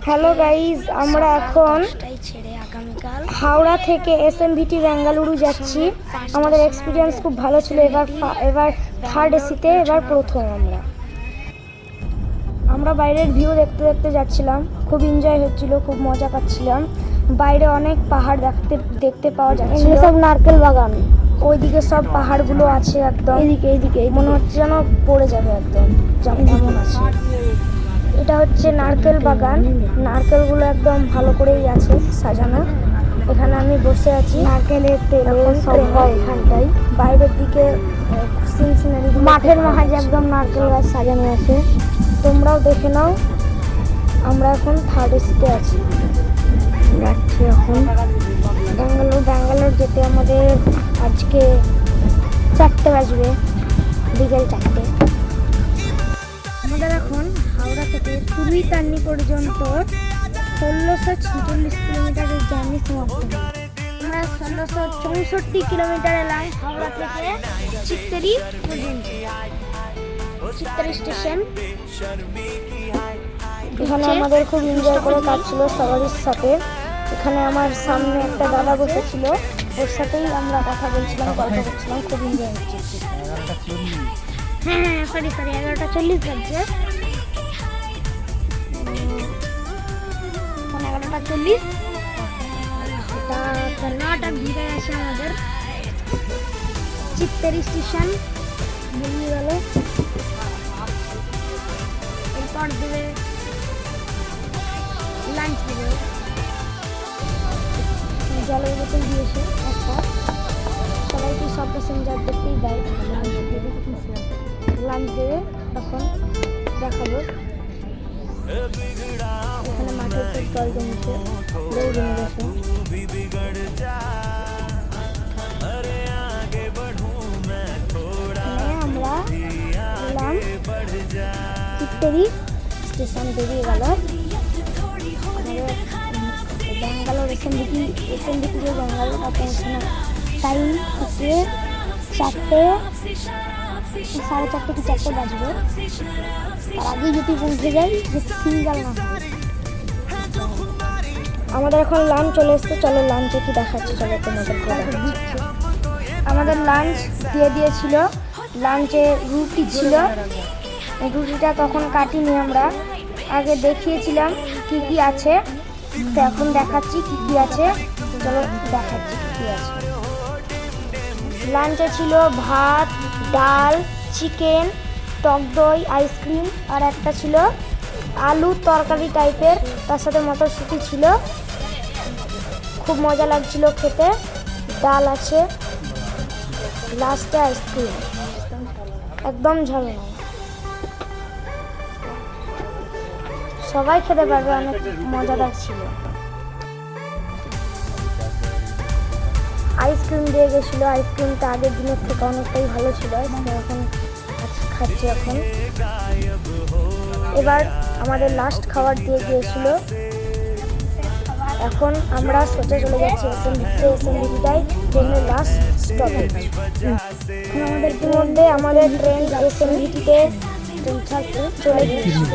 Hello guys, আমরা এখন হাওড়া থেকে এসএমভিটি বেঙ্গালুরু যাচ্ছি। আমাদের এক্সপিরিয়েন্স খুব ভালো ছিল। এবার থার্ড এসিতে এবার প্রথম আমরা বাইরের ভিউ দেখতে দেখতে যাচ্ছিলাম। খুব এনজয় হচ্ছিল, খুব মজা পাচ্ছিলাম। বাইরে অনেক পাহাড় দেখতে পাওয়া যাচ্ছে, সব নারকেল বাগান। ওইদিকে সব পাহাড়গুলো আছে, একদম এইদিকে মনে হচ্ছে যেন পড়ে যাবে একদম, যেমন আছে। এটা হচ্ছে নারকেল বাগান। নারকেলগুলো একদম ভালো করেই আছে সাজানো। এখানে আমি বসে আছি নারকেলের তেলে এখানটায়। বাইরের দিকে সিনসিনারি মাঠের মাঝে একদম নারকেল গাছ সাজানো আছে। তোমরাও দেখে নাও। আমরা এখন থার্ড এসিতে আছি, যাচ্ছি এখন ব্যাঙ্গালোর যেতে আমাদের আজকে 4টে বাজবে, বিকেল 4টে। আমাদের এখন হাওড়া থেকে তুলুইতান্নি পর্যন্ত 1646 কিলোমিটারের জার্নি সমাপ্ত। আমরা 1664 কিলোমিটার এলাম হাওড়া থেকে চিত্তেরি পর্যন্ত। চিত্তেরি স্টেশন। এখানে আমাদের খুব এনজয় করে কাটছিল সবারই সাথে। এখানে আমার সামনে একটা দাদা বসেছিল, ওর সাথেই আমরা কথা বলছিলাম, গল্প করছিলাম, খুব এনজয় হচ্ছে। হ্যাঁ, সরি 11:40 বাজছে। 11:40। এটা 9টা ভিড়ে আছে আমাদের। চিত্তেরি স্টেশন বেরিয়ে গেল। এরপর দেবে লাঞ্চ, দেবে জলের বোতল দিয়েছে একটা। সবাইকে সব প্যাসেঞ্জারদেরকেই দেয় লাঞ্চ দেবে। তখন দেখাবো এখানে মাঠের জল জমেছে, জল জমে গেছে। আমরা এলাম চিত্তেরি স্টেশন, বেরিয়ে গেল। ব্যাঙ্গালোর এসএমভিটি ব্যাঙ্গালোর পৌঁছানো টাইম হচ্ছে 4টে, 4:30 কি 4টে বাজবে। তার আগেই যদি পৌঁছে যাই যে সিঙ্গেল না হয়। আমাদের এখন লাঞ্চ চলে এসছে। চলো লাঞ্চে কি দেখাচ্ছি, চলো তোমাদের দিচ্ছি। আমাদের লাঞ্চ দিয়ে দিয়েছিল। লাঞ্চে রুটি ছিল, রুটিটা তখন কাটিনি আমরা, আগে দেখিয়েছিলাম কি কি আছে। তো এখন দেখাচ্ছি কি কি আছে, চলো দেখাচ্ছি কি কি আছে। লাঞ্চে ছিল ভাত, ডাল, চিকেন, টক দই, আইসক্রিম, আর একটা ছিল আলুর তরকারি টাইপের, তার সাথে মটরশুঁটি ছিল। খুব মজা লাগছিল খেতে। ডাল আছে, লাস্টে আইসক্রিম, একদম ঝাল নয়। সবাই খেতে পারবে, অনেক মজাদার ছিল। আইসক্রিম দিয়ে গেছিলো। আইসক্রিমটা আগের দিনের থেকে অনেকটাই ভালো ছিল। এখন খাচ্ছি এখন। এবার আমাদের লাস্ট খাবার দিয়ে গিয়েছিল। এখন আমরা সোজা চলে যাচ্ছি এসএমভিটিটাই, ট্রেনের লাস্ট স্টপেজ। আমাদের ইতিমধ্যে আমাদের ট্রেন এসএমভিটিতে চলে গিয়েছিল।